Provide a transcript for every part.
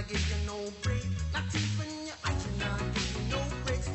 give you no break. Not even your eyes, you're not giving no breaks.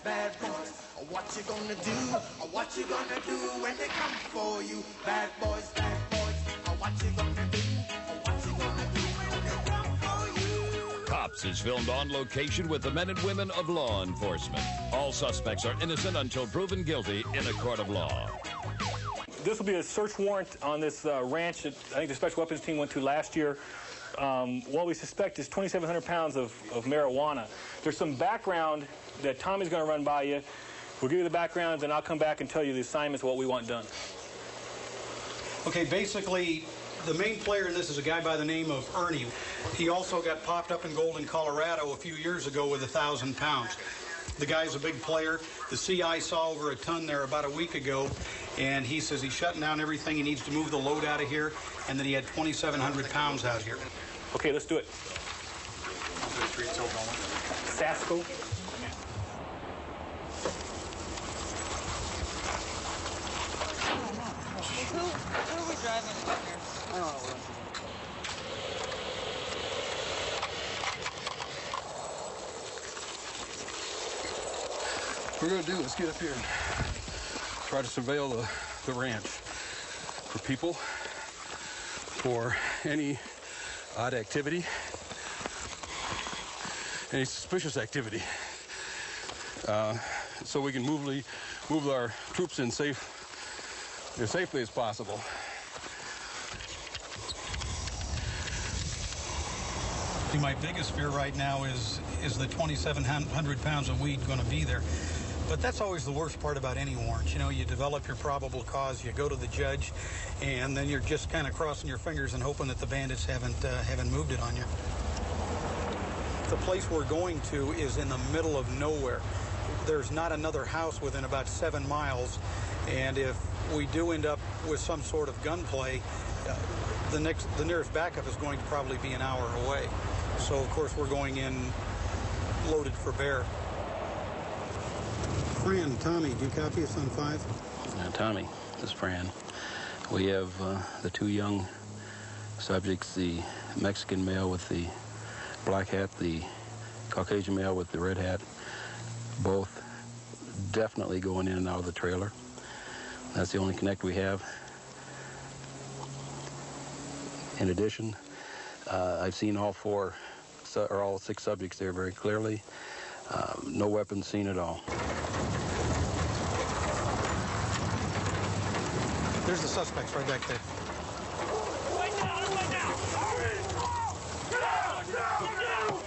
Bad boys, what you gonna do? What you gonna do when they come for you? Bad boys, what you gonna do? What you gonna do when they come for you? Cops is filmed on location with the men and women of law enforcement. All suspects are innocent until proven guilty in a court of law. This will be a search warrant on this ranch that I think the Special Weapons Team went to last year. What we suspect is 2,700 pounds of marijuana. There's some background that Tommy's going to run by you. We'll give you the background, then I'll come back and tell you the assignments, what we want done. Okay, basically, the main player in this is a guy by the name of Ernie. He also got popped up in Golden, Colorado a few years ago with 1,000 pounds. The guy's a big player. The CI saw over a ton there about a week ago, and he says he's shutting down everything. He needs to move the load out of here, and that he had 2,700 pounds out here. Okay, let's do it. Sasco. Who are we driving to get here? I don't know. What we're going to do is get up here and try to surveil the ranch for people, for any odd activity, any suspicious activity, so we can move our troops in as safely as possible. My biggest fear right now is the 2,700 pounds of weed going to be there. But that's always the worst part about any warrant. You know, you develop your probable cause, you go to the judge, and then you're just kind of crossing your fingers and hoping that the bandits haven't moved it on you. The place we're going to is in the middle of nowhere. There's not another house within about 7 miles, and if we do end up with some sort of gunplay, the nearest backup is going to probably be an hour away. So, of course, we're going in loaded for bear. Fran, Tommy, do you copy us on 5? Tommy, this is Fran. We have the 2 young subjects, the Mexican male with the black hat, the Caucasian male with the red hat, both definitely going in and out of the trailer. That's the only connect we have. In addition, I've seen all 6 subjects there very clearly. No weapons seen at all. There's the suspects right back there. Right now! Right now! Hurry! Get out! Get out!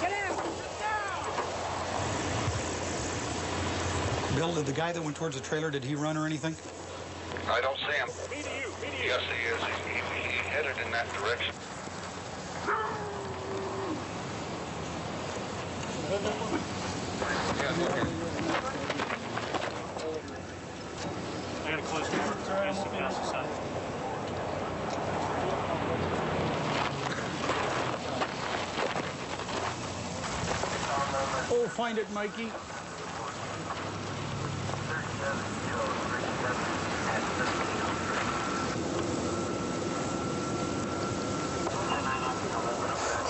Get out! Bill, did the guy that went towards the trailer, did he run or anything? I don't see him. Yes, he is. He headed in that direction. I got a close door. Yes, he passed the side. Oh, find it, Mikey.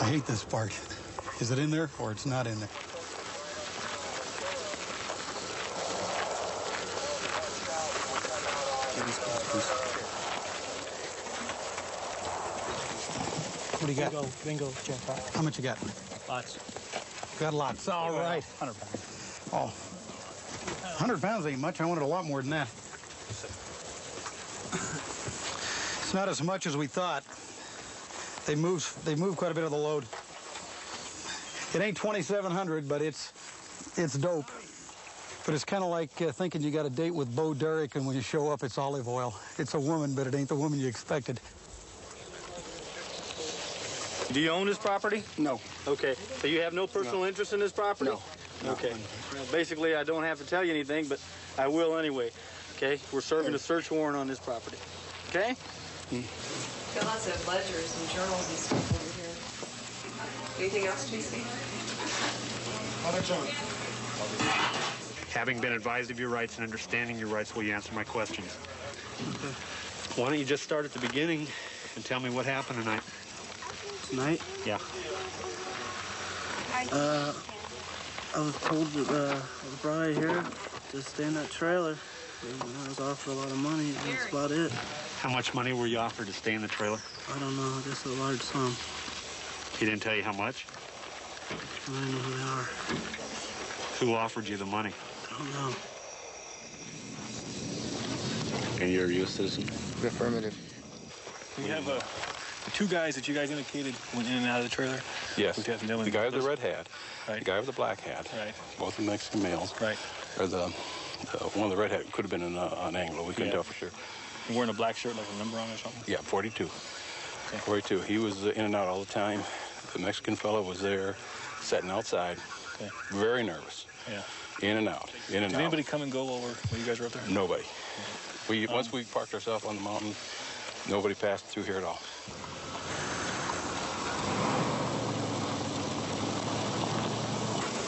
I hate this part. Is it in there or it's not in there? What do you got? Bingo, jackpot. How much you got? Lots. Got lots. All right. 100 pounds. Oh, 100 pounds ain't much. I wanted a lot more than that. It's not as much as we thought. They moved quite a bit of the load. It ain't 2,700, but it's dope. But it's kind of like thinking you got a date with Bo Derek, and when you show up, it's olive oil. It's a woman, but it ain't the woman you expected. Do you own this property? No. Okay. So you have no personal interest in this property? No. Okay. Basically, I don't have to tell you anything, but I will anyway. Okay? We're serving a search warrant on this property. Okay? Got lots of ledgers and journals and stuff over here. Anything else, JC? How much on? Having been advised of your rights and understanding your rights, will you answer my questions? Okay. Why don't you just start at the beginning and tell me what happened tonight? Tonight? Yeah. I was told that I was brought out here to stay in that trailer. And I was offered a lot of money, and that's about it. How much money were you offered to stay in the trailer? I don't know, just a large sum. He didn't tell you how much? I don't know who they are. Who offered you the money? I don't know. And you're a U.S. citizen? Affirmative. We have the two guys that you guys indicated went in and out of the trailer? Yes. Lieutenant Dillon. The guy with the red hat, Right. the guy with the black hat, Right. both the Mexican males. Right. Or the one with the red hat could have been an Anglo. We couldn't Yeah. tell for sure. You wearing a black shirt like a number on or something? Yeah, 42. Okay. 42. He was in and out all the time. The Mexican fellow was there, sitting outside, Okay. very nervous. Yeah. In and out, in and Did out. anybody come and go while you guys were up there? Nobody. Once we parked ourselves on the mountain, nobody passed through here at all.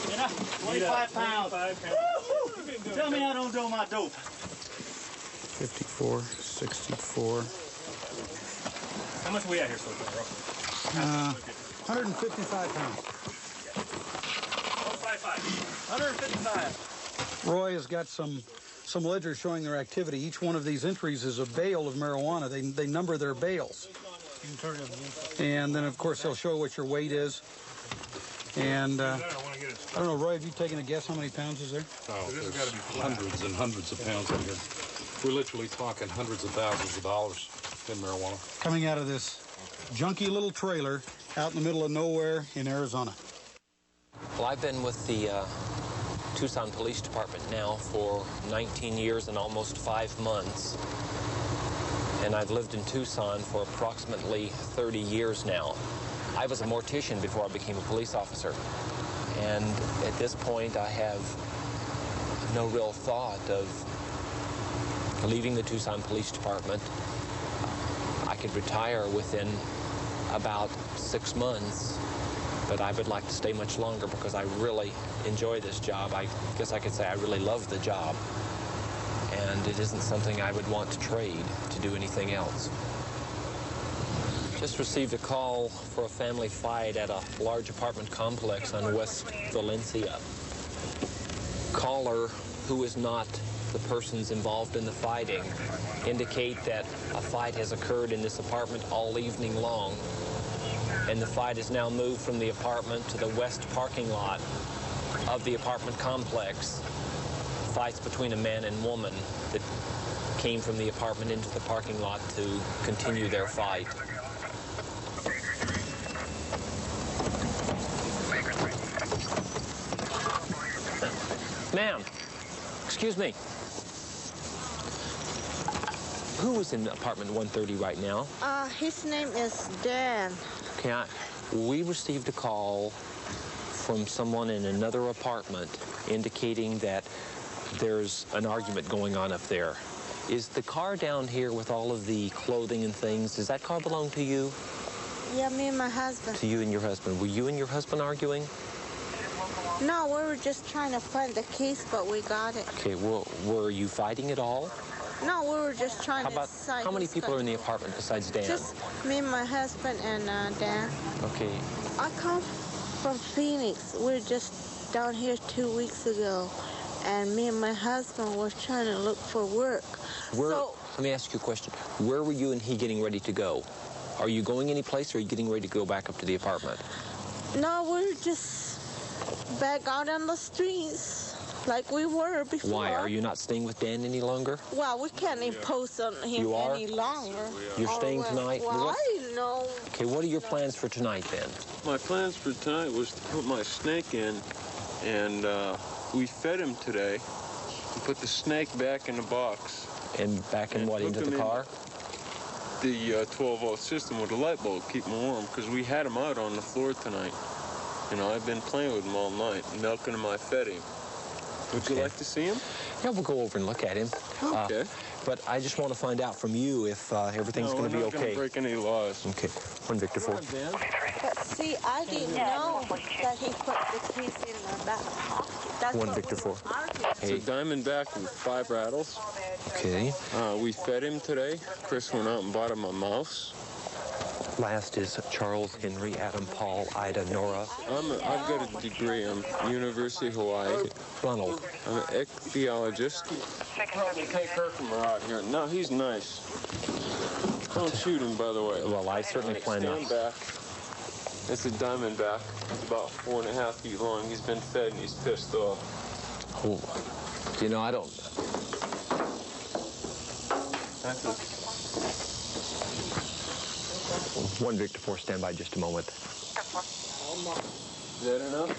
Yeah, 25 pounds. Tell me I don't do my dope. 54, 64. How much are we at here so far, bro? 155 pounds. 155. Roy has got some ledgers showing their activity. Each one of these entries is a bale of marijuana. They number their bales. And then, of course, they'll show what your weight is. And I don't know, Roy, have you taken a guess how many pounds is there? Oh, there's hundreds and hundreds of pounds in here. We're literally talking hundreds of thousands of dollars in marijuana. Coming out of this junky little trailer out in the middle of nowhere in Arizona. Well, I've been with the Tucson Police Department now for 19 years and almost 5 months. And I've lived in Tucson for approximately 30 years now. I was a mortician before I became a police officer. And at this point, I have no real thought of leaving the Tucson Police Department. I could retire within about 6 months, but I would like to stay much longer because I really enjoy this job. I guess I could say I really love the job. And it isn't something I would want to trade to do anything else. Just received a call for a family fight at a large apartment complex on West Valencia. Caller, who is not the persons involved in the fighting, indicate that a fight has occurred in this apartment all evening long, and the fight is now moved from the apartment to the west parking lot of the apartment complex. Fights between a man and woman that came from the apartment into the parking lot to continue their fight. Ma'am, excuse me. Who is in apartment 130 right now? His name is Dan. Okay, we received a call from someone in another apartment indicating that there's an argument going on up there. Is the car down here with all of the clothing and things, does that car belong to you? Yeah, me and my husband. To you and your husband. Were you and your husband arguing? No, we were just trying to find the keys, but we got it. Okay, well, were you fighting at all? No, we were just trying to decide. How many people are in the apartment besides Dan? Just me and my husband and Dan. Okay. I come from Phoenix. We were just down here 2 weeks ago, and me and my husband were trying to look for work. Let me ask you a question. Where were you and he getting ready to go? Are you going any place, or are you getting ready to go back up to the apartment? No, we were just back out on the streets like we were before. Why? Are you not staying with Dan any longer? Well, we can't impose on him You are? any longer. You're staying tonight? Well, I didn't know. Okay, what are your plans for tonight, then? My plans for tonight was to put my snake in, and we fed him today and put the snake back in the box. And back in what, into the car? The 12-volt system with a light bulb, keep him warm, because we had him out on the floor tonight. You know, I've been playing with him all night, milking him, I fed him. Would you like to see him? Yeah, we'll go over and look at him. Okay. But I just want to find out from you if everything's going to be okay. No, we're not going to break any laws. Okay. 1 Victor 4. See, I didn't know that he put the keys in my back pocket. That's One what Victor we 4. were arguing. It's a Diamondback with 5 rattles. Okay. We fed him today. Chris went out and bought him a mouse. Last is Charles, Henry, Adam, Paul, Ida, Nora. I've got a degree. I'm University of Hawaii. Ronald. I'm an ichthyologist. Hey, Kirkham are out here. No, he's nice. Don't shoot him, by the way. Well, I certainly plan not. Stand back. It's a Diamondback. It's about 4.5 feet long. He's been fed and he's pissed off. Oh, you know, I don't. That's it. 1 Victor 4, stand by just a moment. Is that enough?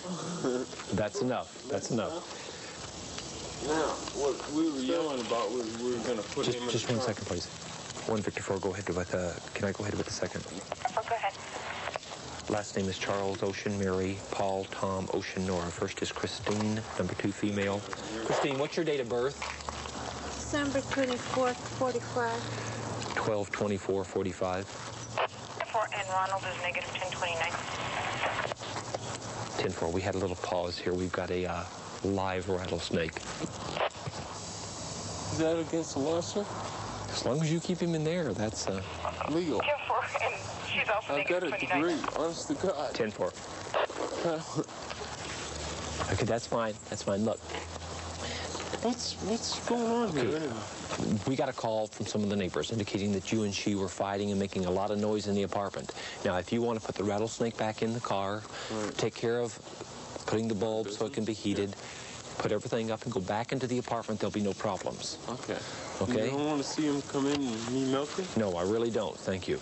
That's enough. That's enough. Now, what we were yelling about was we were going to put him in Just the 1 car. second, please. 1 Victor 4, go ahead with, can I go ahead with the second? Oh, go ahead. Last name is Charles, Ocean, Mary, Paul, Tom, Ocean, Nora. First is Christine, number 2, female. Christine, what's your date of birth? December 24th, 45. 12/24/45. And Ronald is negative 1029. 10-4. We had a little pause here. We've got a live rattlesnake. Is that against the law, sir? As long as you keep him in there, that's legal. 10-4, and she's also I've got negative a 29. degree, honest to God. 10-4. Okay, that's fine. That's fine. Look. What's going on here? We got a call from some of the neighbors indicating that you and she were fighting and making a lot of noise in the apartment. Now, if you want to put the rattlesnake back in the car, take care of putting the bulb so it can be heated, put everything up and go back into the apartment, there'll be no problems. Okay. Okay? You don't want to see him come in and me milk him? No, I really don't. Thank you.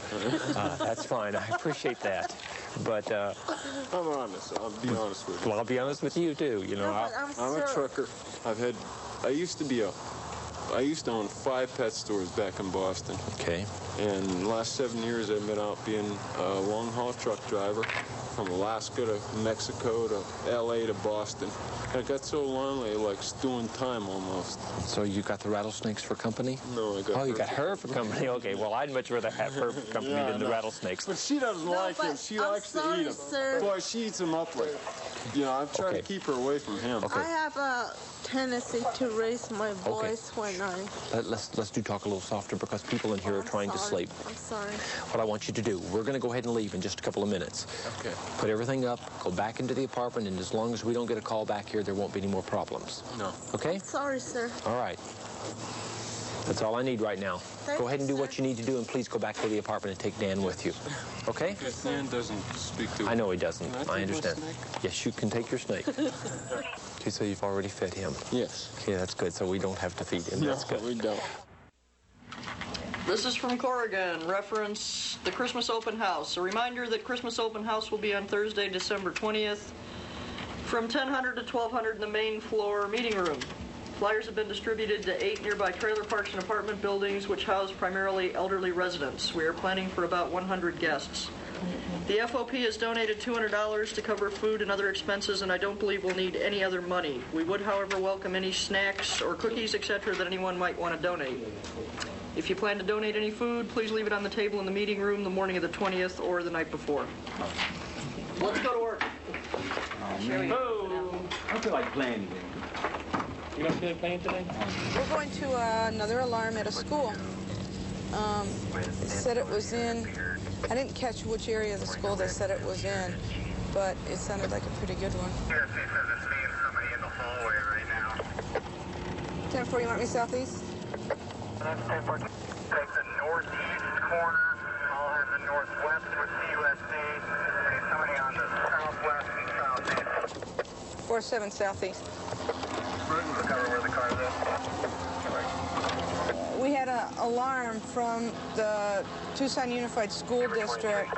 That's fine. I appreciate that. But I'm honest. I'll be honest with you. Well, I'll be honest with you too. You know, I'm a trucker. I used to own 5 pet stores back in Boston. Okay. And in the last 7 years, I've been out being a long-haul truck driver from Alaska to Mexico to L.A. to Boston. And it got so lonely, like doing time almost. So you got the rattlesnakes for company? No, I got Oh, you got her for company? Okay, well, I'd much rather have her for company than the rattlesnakes. But she doesn't like him. She likes to eat him. Sir. Boy, she eats him up like, you know, I've tried to keep her away from him. I have a tendency to raise my voice when I... Let's do talk a little softer because people in here are trying to sleep. I'm sorry. What I want you to do, we're going to go ahead and leave in just a couple of minutes. Okay. Put everything up, go back into the apartment, and as long as we don't get a call back here, there won't be any more problems. No. Okay? Sorry, sir. All right. That's all I need right now. Go ahead and do what you need to do, and please go back to the apartment and take Dan with you. Okay? Dan doesn't speak to... I know he doesn't. Can I I take my understand. snake? Yes, you can take your snake. Okay, so you've already fed him? Yes. Okay, that's good. So we don't have to feed him. That's good. No, we don't. This is from Corrigan. Reference the Christmas Open House. A reminder that Christmas Open House will be on Thursday, December 20th from 1000 to 1200 in the main floor meeting room. Flyers have been distributed to 8 nearby trailer parks and apartment buildings which house primarily elderly residents. We are planning for about 100 guests. The FOP has donated $200 to cover food and other expenses, and I don't believe we'll need any other money. We would, however, welcome any snacks or cookies, etc. that anyone might want to donate. If you plan to donate any food, please leave it on the table in the meeting room the morning of the 20th or the night before. Let's go to work. Oh, I feel like playing today. You don't feel like playing today? We're going to another alarm at a school. It said it was in, I didn't catch which area of the school they said it was in, but it sounded like a pretty good one. 10-4, you want me southeast? That's 10-4. Take the northeast corner. I'll have the northwest with CUSD. And somebody on the southwest and southeast. 47 southeast. Bruton's cover where the car's at. We had an alarm from the Tucson Unified School District,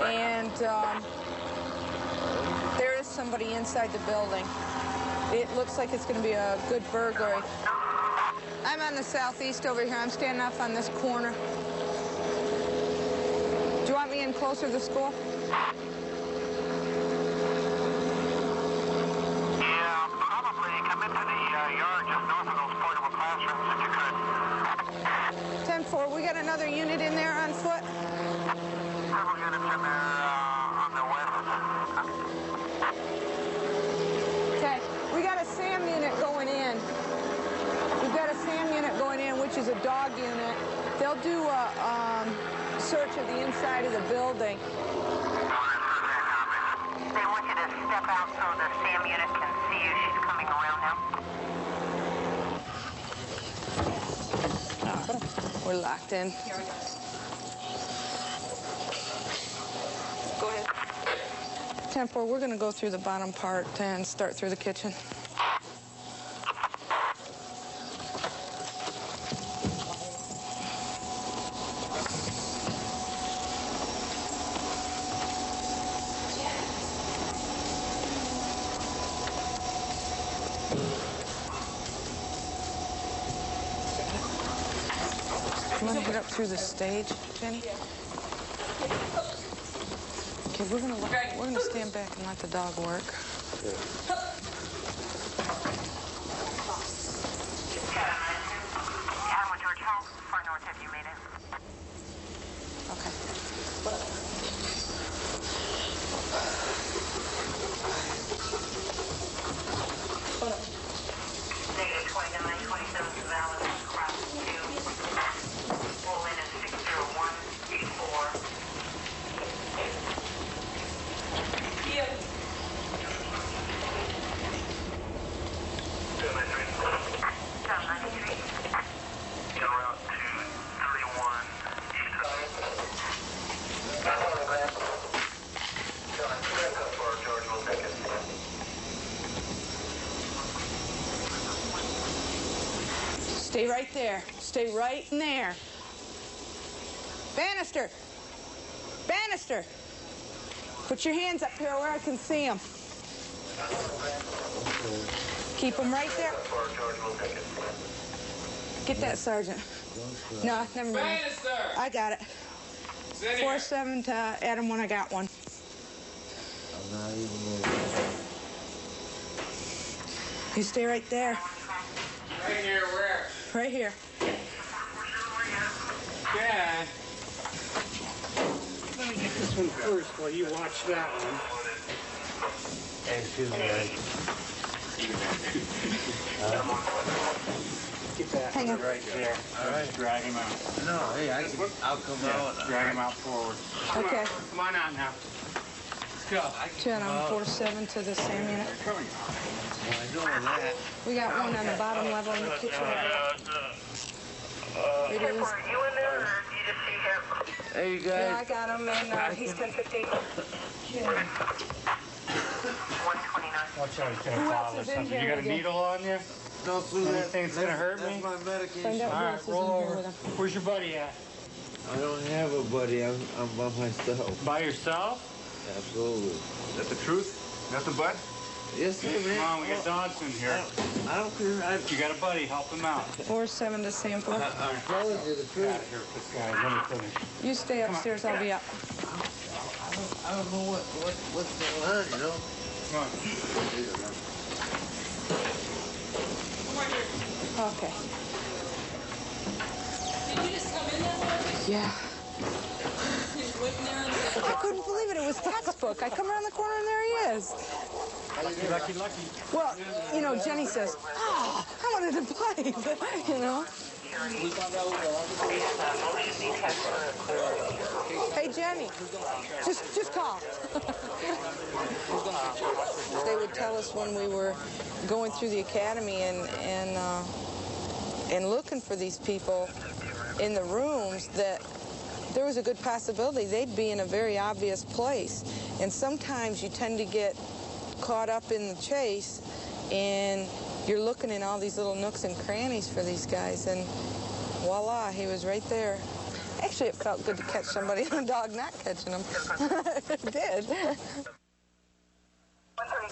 and there is somebody inside the building. It looks like it's going to be a good burglary. I'm on the southeast over here. I'm standing up on this corner. Do you want me in closer to the school? Yeah, probably come into the yard just north of those portable classrooms if you could. 10-4, we got another unit in there on foot? Several units in there on Okay, we got a SAM unit going in. We've got a SAM unit going in, which is a dog unit. They'll do a search of the inside of the building. They want you to step out so the SAM unit can see you. She's coming around now. We're locked in. Go ahead. 10-4, we're going to go through the bottom part and start through the kitchen. You want to get up through the stage, Jenny? Okay, we're gonna stand back and let the dog work. Admiral George, how far north have you made it? Okay. Negative 29, 27 is valid. Cross 2. Full in is 60184. John 93. En route to 31 East George will take it. Stay right there. Stay right in there. Bannister! Bannister! Put your hands up here where I can see them. Keep them right there. Get that, Sergeant. No, never mind. I got it. 4-7 to Adam when I got one. You stay right there. Right here, where? Right here. Yeah. Let me get this one first while you watch that one. Excuse me. Get that Hang on. right there. All right. Drag him out. No, hey, I'll come out. Drag him out forward. Okay. Come on out now. Let's go. 4-7 to the SAM unit. I know that. We got one on the bottom level in the kitchen. Were you in there, or did you just see him? Hey, you Yeah, I guys. got him, and he's 10-15. 129. Watch out, he's Who gonna else fall or is in something. here You got a with you? needle on you? Don't do that. Anything that's gonna hurt me? That's my medication. Find out All who right, else is in roll here over. with him. Where's your buddy at? I don't have a buddy. I'm by myself. By yourself? Absolutely. Is that the truth? Nothing but? Yes, sir, man. Come on, we got dogs in here. I don't care. You got a buddy, help him out. 4-7 to SAM 4. I'm telling you the Out truth. of here with this guy. Let me finish. You stay upstairs, I'll be up. I don't know what's going on, you know? Come on. Okay. Did you just come in that way? Yeah. He's waiting there on the I couldn't believe it. It was textbook. I come around the corner and there he is. Lucky, lucky. Well, you know, Jenny says, oh, I wanted to play, you know. Hey, Jenny, just call. They would tell us when we were going through the academy and looking for these people in the rooms that there was a good possibility they'd be in a very obvious place. And sometimes you tend to get caught up in the chase and you're looking in all these little nooks and crannies for these guys, and voila, he was right there. Actually, it felt good to catch somebody and a dog not catching them. It did. 132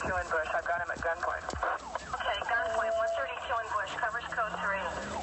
in Bush. I've got him at gunpoint. Okay, gunpoint, 132 in Bush. Covers code 3.